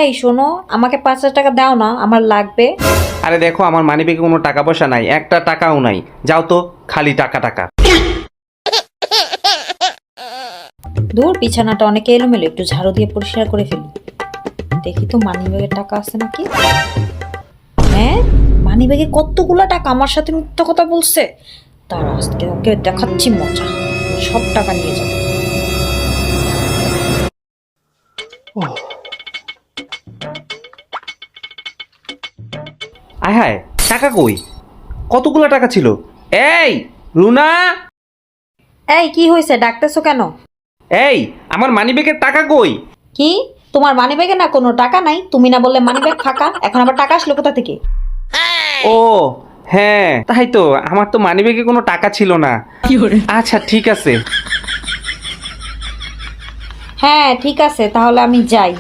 এই শোনো, আমাকে 5,000 টাকা দাও না, আমার লাগবে। আরে দেখো, আমার মানিব্যাগে কোনো টাকা পয়সা নাই, একটা টাকাও নাই। যাও তো, খালি টাকা টাকা। দূর, বিছানাটা অনেক এলোমেলো, একটু ঝাড়ু দিয়ে পরিষ্কার করে ফেলি। দেখি তো মানিব্যাগে টাকা আছে নাকি। হ্যাঁ, মানিব্যাগে কতগুলো টাকা, আমার সাথে মিথ্যা কথা বলছে। তার আজকে ওকে দেখাচ্ছি মজা, সব টাকা নিয়ে যাবো। আয় হায়, টাকা কই? কতগুলো টাকা ছিল? এই রুনা, এই কি হয়েছে, ডাকতেছো কেন? এই আমার মানিব্যাগের টাকা কই? কি, তোমার মানিব্যাগে না কোনো টাকা নাই? তুমি না বললে মানিব্যাগ ফাঁকা, এখন আবার টাকা আসলো কোথা থেকে? ও হ্যাঁ, তাই তো, আমার তো মানিব্যাগে কোনো টাকা ছিল না। আচ্ছা ঠিক আছে। হ্যাঁ ঠিক আছে, তাহলে আমি যাই।